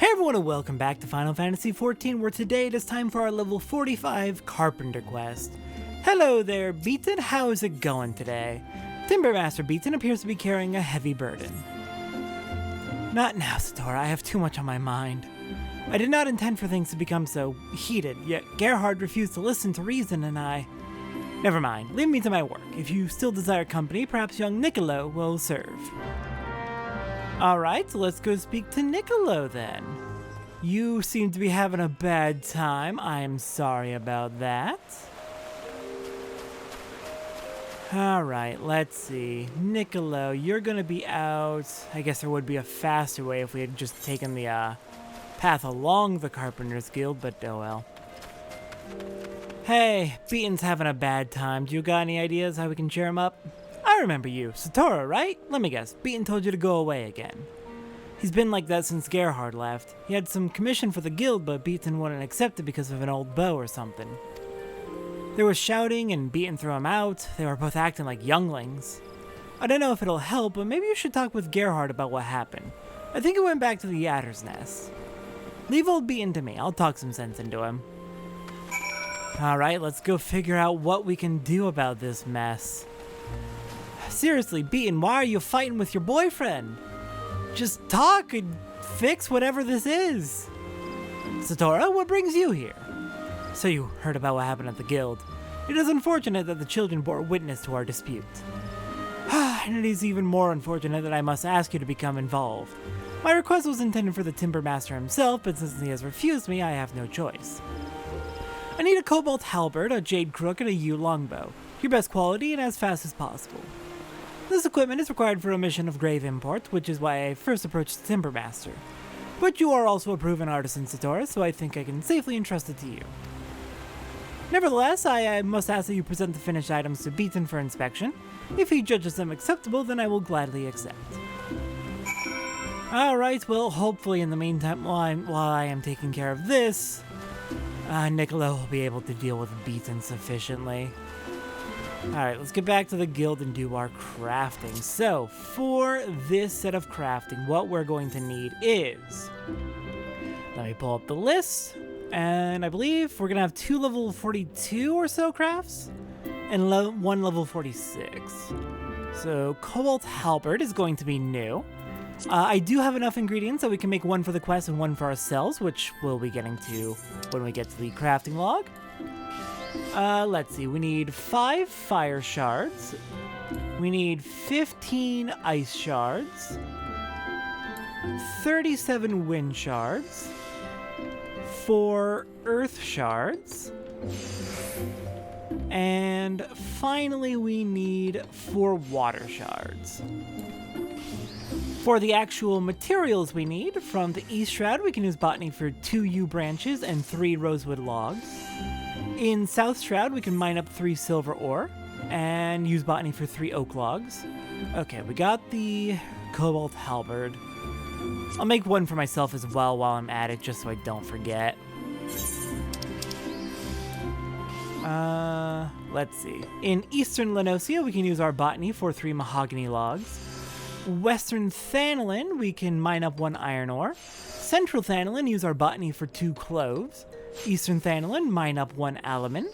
Hey everyone and welcome back to Final Fantasy XIV, where today it is time for our level 45 Carpenter quest. Hello there, Beatin, how is it going today? Timber Master Beatin appears to be carrying a heavy burden. Not now, Satora, I have too much on my mind. I did not intend for things to become so heated, yet Gerhard refused to listen to reason and I... Never mind, leave me to my work. If you still desire company, perhaps young Niccolo will serve. Alright, so let's go speak to Niccolo then. You seem to be having a bad time. I'm sorry about that. Alright, let's see. Niccolo, you're gonna be out. I guess there would be a faster way if we had just taken the path along the Carpenter's Guild, but oh well. Hey, Beatin's having a bad time. Do you got any ideas how we can cheer him up? I remember you, Satora, right? Let me guess, Beatin told you to go away again. He's been like that since Gerhard left. He had some commission for the guild, but Beatin wouldn't accept it because of an old bow or something. There was shouting and Beatin threw him out. They were both acting like younglings. I don't know if it'll help, but maybe you should talk with Gerhard about what happened. I think it went back to the Adder's Nest. Leave old Beatin to me, I'll talk some sense into him. Alright, let's go figure out what we can do about this mess. Seriously, Beatin, why are you fighting with your boyfriend? Just talk and fix whatever this is. Satora, what brings you here? So you heard about what happened at the guild. It is unfortunate that the children bore witness to our dispute. And it is even more unfortunate that I must ask you to become involved. My request was intended for the Timber Master himself, but since he has refused me, I have no choice. I need a cobalt halberd, a jade crook, and a yew longbow. Your best quality and as fast as possible. This equipment is required for a mission of grave import, which is why I first approached the Timber Master. But you are also a proven artisan, Satora, so I think I can safely entrust it to you. Nevertheless, I must ask that you present the finished items to Beatin for inspection. If he judges them acceptable, then I will gladly accept. Alright, well, hopefully in the meantime, while I am taking care of this, Niccolo will be able to deal with Beatin sufficiently. Alright, let's get back to the guild and do our crafting. So, for this set of crafting, what we're going to need is... Let me pull up the list. And I believe we're going to have 2 level 42 or so crafts. And 1 level 46. So, Cobalt Halberd is going to be new. I do have enough ingredients that we can make 1 for the quest and 1 for ourselves, which we'll be getting to when we get to the crafting log. Let's see, we need 5 fire shards, we need 15 ice shards, 37 wind shards, 4 earth shards, and finally we need 4 water shards. For the actual materials we need, from the East Shroud we can use botany for 2 yew branches and 3 rosewood logs. In South Shroud, we can mine up 3 silver ore, and use botany for 3 oak logs. Okay, we got the cobalt halberd. I'll make 1 for myself as well while I'm at it, just so I don't forget. Let's see. In Eastern Lenosia, we can use our botany for 3 mahogany logs. Western Thanalin, we can mine up 1 iron ore. Central Thanalin, use our botany for 2 cloves. Eastern Thanalin, mine up 1 alaman.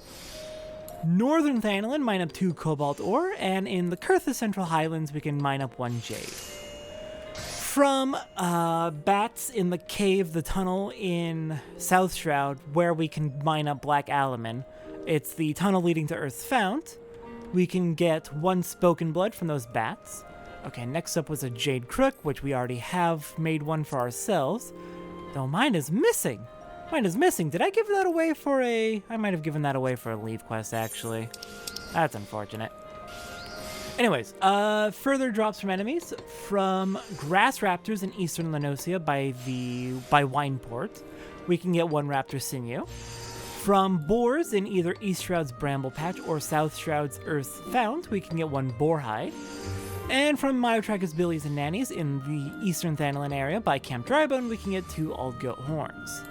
Northern Thanalin, mine up 2 cobalt ore, and in the Kurtha Central Highlands, we can mine up 1 jade. From bats in the cave, the tunnel in South Shroud, where we can mine up black alaman, it's the tunnel leading to Earth's Fount. We can get 1 spoken blood from those bats. Okay, next up was a jade crook, which we already have made 1 for ourselves, though mine is missing. Mine is missing. Did I give that away for a... I might have given that away for a leave quest, actually. That's unfortunate. Anyways, further drops from enemies. From grass raptors in Eastern Lenosia by Wineport, we can get 1 raptor sinew. From boars in either East Shroud's Bramble Patch or South Shroud's Earth Fount, we can get 1 boar hide. And from Myotrachus Billies and Nannies in the Eastern Thanalin area by Camp Drybone, we can get 2 old goat horns.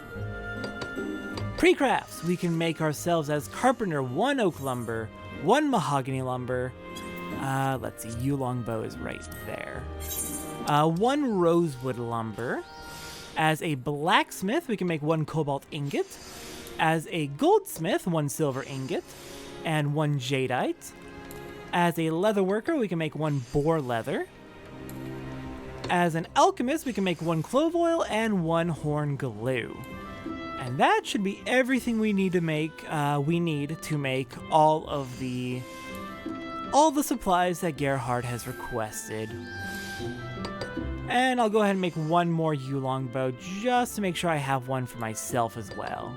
Pre-crafts, we can make ourselves as carpenter 1 oak lumber, 1 mahogany lumber, let's see, yew longbow is right there, 1 rosewood lumber, As a blacksmith, we can make 1 cobalt ingot. As a goldsmith, 1 silver ingot and 1 jadeite. As a leather worker, we can make 1 boar leather. As an alchemist, we can make 1 clove oil and 1 horn glue. And that should be everything we need to make. All the supplies that Gerhard has requested. And I'll go ahead and make 1 more Yulong bow just to make sure I have 1 for myself as well.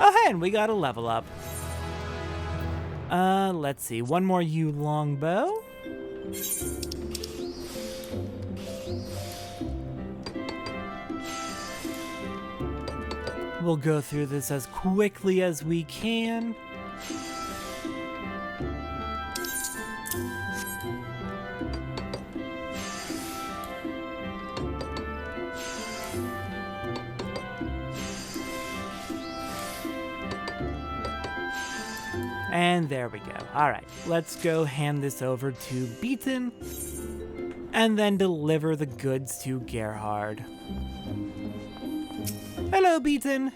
Oh, hey, and we got a level up. Let's see, 1 more Yulong bow. We'll go through this as quickly as we can. And there we go. Alright, let's go hand this over to Beatin and then deliver the goods to Gerhard. Hello, Beatin.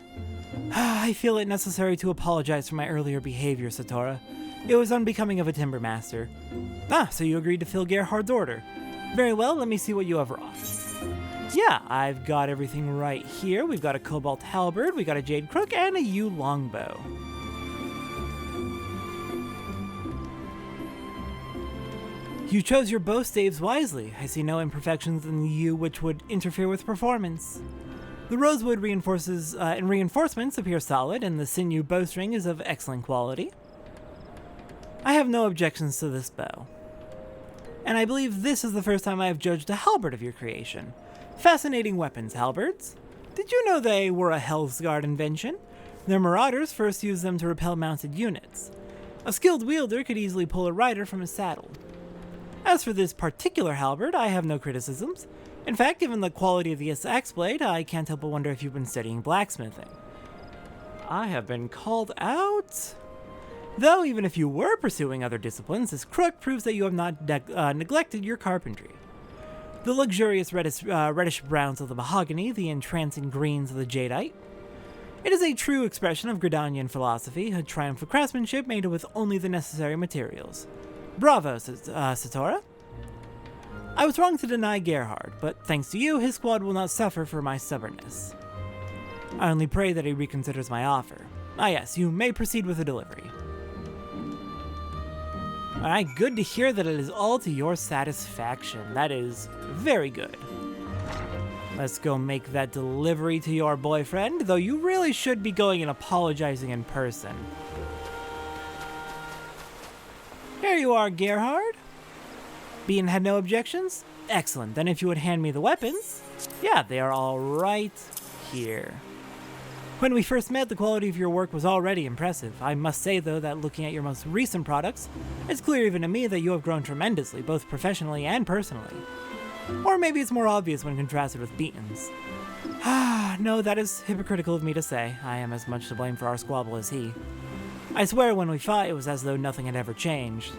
I feel it necessary to apologize for my earlier behavior, Satora. It was unbecoming of a timber master. So you agreed to fill Gerhard's order. Very well, let me see what you have wrought. Yeah, I've got everything right here. We've got a cobalt halberd, we got a jade crook, and a yew longbow. You chose your bow staves wisely. I see no imperfections in the yew which would interfere with performance. The rosewood reinforcements appear solid, and the sinew bowstring is of excellent quality. I have no objections to this bow. And I believe this is the first time I have judged a halberd of your creation. Fascinating weapons, halberds. Did you know they were a Hellsguard invention? Their marauders first used them to repel mounted units. A skilled wielder could easily pull a rider from his saddle. As for this particular halberd, I have no criticisms. In fact, given the quality of this axe blade, I can't help but wonder if you've been studying blacksmithing. I have been called out. Though, even if you were pursuing other disciplines, this crook proves that you have not neglected your carpentry. The luxurious reddish browns of the mahogany, the entrancing greens of the jadeite. It is a true expression of Gridanian philosophy, a triumph of craftsmanship made with only the necessary materials. Bravo, Satora. I was wrong to deny Gerhard, but thanks to you, his squad will not suffer for my stubbornness. I only pray that he reconsiders my offer. Yes, you may proceed with the delivery. Alright, good to hear that it is all to your satisfaction. That is very good. Let's go make that delivery to your boyfriend, though you really should be going and apologizing in person. Here you are, Gerhard. Beatin had no objections? Excellent, then if you would hand me the weapons. Yeah, they are all right here. When we first met, the quality of your work was already impressive. I must say, though, that looking at your most recent products, it's clear even to me that you have grown tremendously, both professionally and personally. Or maybe it's more obvious when contrasted with Beatin's. No, that is hypocritical of me to say. I am as much to blame for our squabble as he. I swear when we fought, it was as though nothing had ever changed.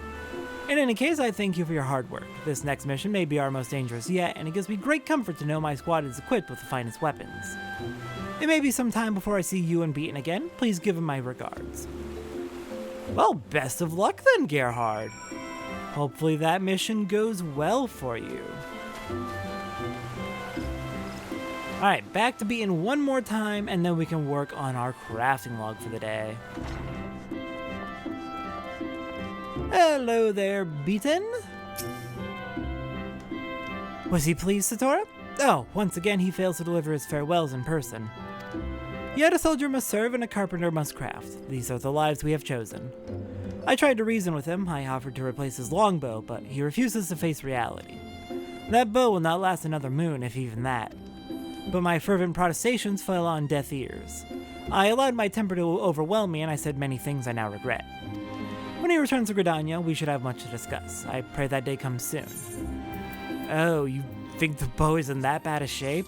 In any case, I thank you for your hard work. This next mission may be our most dangerous yet, and it gives me great comfort to know my squad is equipped with the finest weapons. It may be some time before I see you and Beatin again. Please give him my regards. Well, best of luck then, Gerhard. Hopefully that mission goes well for you. Alright, back to Beatin one more time, and then we can work on our crafting log for the day. Hello there, Beatin. Was he pleased, Satora? Oh, once again he fails to deliver his farewells in person. Yet a soldier must serve and a carpenter must craft. These are the lives we have chosen. I tried to reason with him. I offered to replace his longbow, but he refuses to face reality. That bow will not last another moon, if even that. But my fervent protestations fell on deaf ears. I allowed my temper to overwhelm me, and I said many things I now regret. When he returns to Gridania, we should have much to discuss. I pray that day comes soon. Oh, you think the bow is in that bad a shape?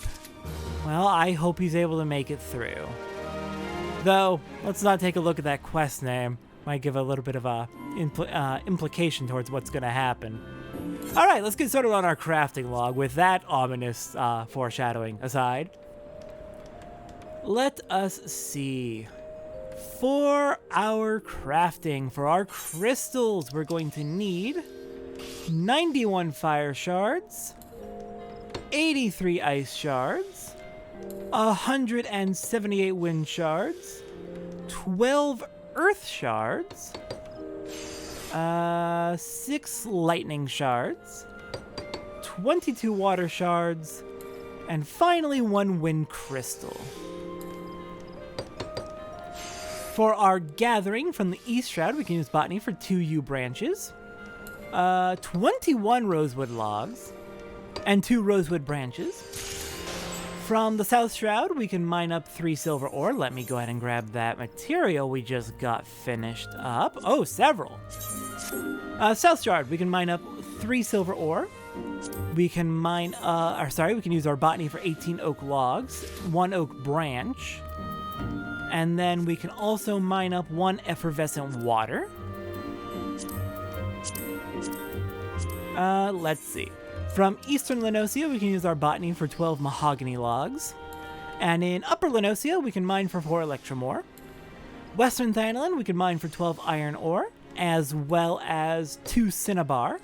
Well, I hope he's able to make it through. Though, let's not take a look at that quest name. Might give a little bit of a implication towards what's going to happen. Alright, let's get started on our crafting log with that ominous foreshadowing aside. Let us see. For our crafting, for our crystals, we're going to need 91 fire shards, 83 ice shards, 178 wind shards, 12 earth shards, 6 lightning shards, 22 water shards, and finally 1 wind crystal. For our gathering from the East Shroud, we can use botany for 2 yew branches, 21 rosewood logs, and 2 rosewood branches. From the South Shroud, we can mine up 3 silver ore. Let me go ahead and grab that material we just got finished up. Oh, several. South Shroud, we can mine up 3 silver ore. We can mine, we can use our botany for 18 oak logs, 1 oak branch, and then we can also mine up 1 effervescent water. Let's see. From Eastern Lenosia, we can use our botany for 12 mahogany logs. And in Upper Lenosia, we can mine for 4 electrum ore. Western Thanalan, we can mine for 12 iron ore, as well as 2 cinnabar.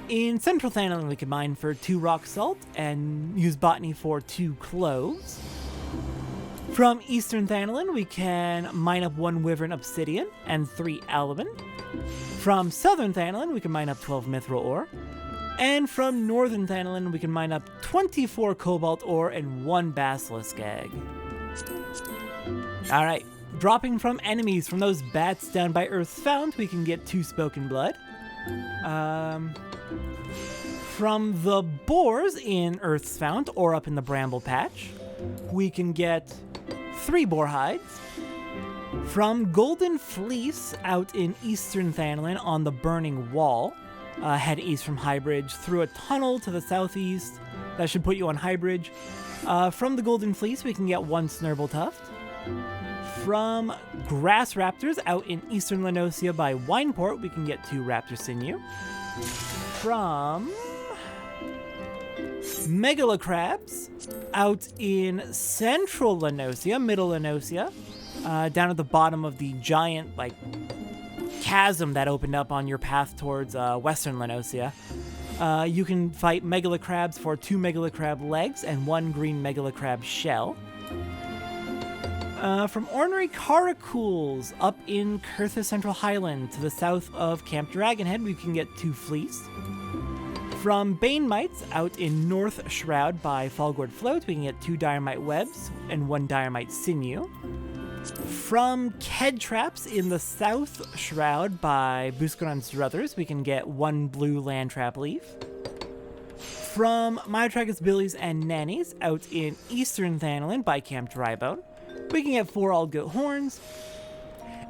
In Central Thanalan, we can mine for 2 rock salt and use botany for 2 cloves. From Eastern Thanalan, we can mine up 1 wyvern obsidian and 3 albumen. From Southern Thanalan, we can mine up 12 mithril ore. And from Northern Thanalan, we can mine up 24 cobalt ore and 1 basilisk egg. Alright, dropping from enemies from those bats down by Earth's Fount, we can get 2 spoken blood. From the boars in Earth's Fount, or up in the bramble patch, we can get 3 boar hides. From Golden Fleece out in Eastern Thanalan on the Burning Wall, head east from Highbridge through a tunnel to the southeast. That should put you on Highbridge. From the Golden Fleece, we can get 1 Snurble Tuft. From Grass Raptors out in Eastern Lenosia by Wineport, we can get 2 Raptor Sinew. From Megalocrabs out in Central Lenosia, Middle Lenosia, down at the bottom of the giant, chasm that opened up on your path towards Western Lenosia. You can fight Megalocrabs for 2 Megalocrab legs and 1 green Megalocrab shell. From Ornery Caracools up in Kurthus Central Highland to the south of Camp Dragonhead, we can get 2 fleece. From Bane Mites out in North Shroud by Fallgourd Float, we can get 2 Diorite Webs and 1 Diorite Sinew. From Ked Traps in the South Shroud by Buscaron's Druthers, we can get 1 blue land trap leaf. From Myotragus Billies and Nannies out in Eastern Thanalan by Camp Drybone, we can get 4 all goat horns.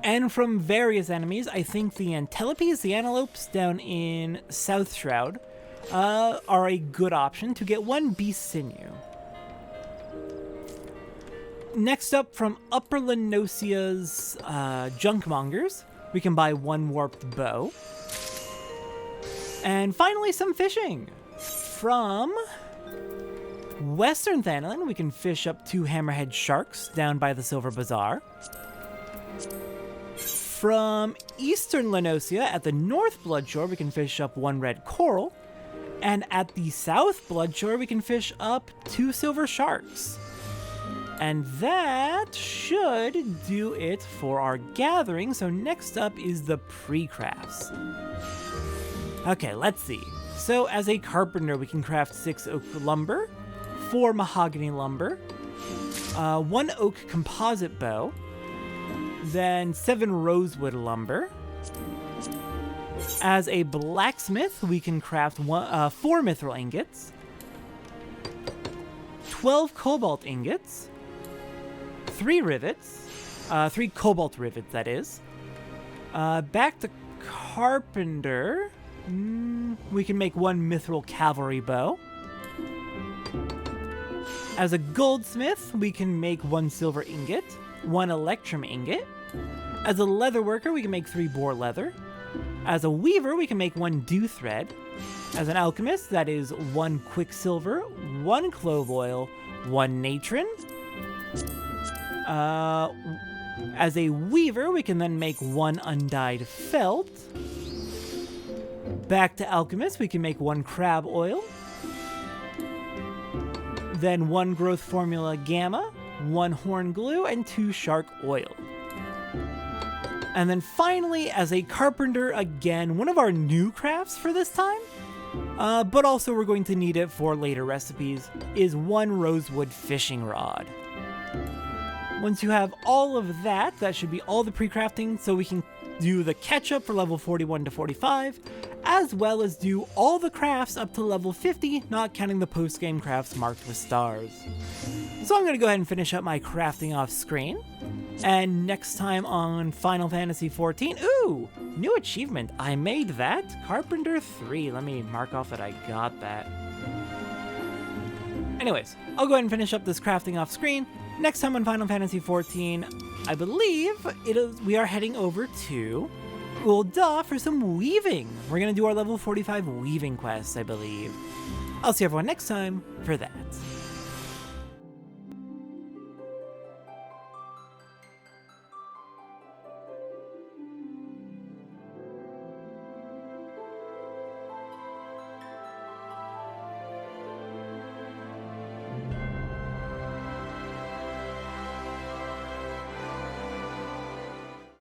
And from various enemies, I think the Antelopes, the antelopes down in South Shroud, are a good option to get 1 beast sinew. Next up, from Upper Lenosia's Junkmongers, we can buy 1 warped bow. And finally, some fishing. From Western Thanalan, we can fish up 2 hammerhead sharks down by the Silver Bazaar. From Eastern Lenosia, at the North Bloodshore, we can fish up 1 red coral. And at the South Bloodshore, we can fish up 2 silver sharks. And that should do it for our gathering. So next up is the pre-crafts. Okay, let's see. So as a carpenter, we can craft 6 oak lumber, 4 mahogany lumber, 1 oak composite bow, then 7 rosewood lumber. As a blacksmith, we can craft 4 mithril ingots, 12 cobalt ingots, 3 rivets, 3 cobalt rivets, that is. Back to carpenter, we can make 1 mithril cavalry bow. As a goldsmith, we can make 1 silver ingot, 1 electrum ingot. As a leather worker, we can make 3 boar leather, As a weaver, we can make 1 dew thread. As an alchemist, that is 1 quicksilver, 1 clove oil, 1 natron. As a weaver, we can then make 1 undyed felt. Back to alchemist, we can make 1 crab oil. Then 1 growth formula gamma, 1 horn glue, and 2 shark oil. And then finally, as a carpenter, again, one of our new crafts for this time, but also we're going to need it for later recipes, is 1 rosewood fishing rod. Once you have all of that, that should be all the pre-crafting, so we can do the catch-up for level 41 to 45, as well as do all the crafts up to level 50, not counting the post-game crafts marked with stars. So I'm going to go ahead and finish up my crafting off screen, and next time on Final Fantasy XIV, ooh, new achievement, I made that, Carpenter 3, let me mark off that I got that. Anyways, I'll go ahead and finish up this crafting off screen. Next time on Final Fantasy XIV, I believe we are heading over to Ul'dah for some weaving. We're going to do our level 45 weaving quest, I believe. I'll see everyone next time for that.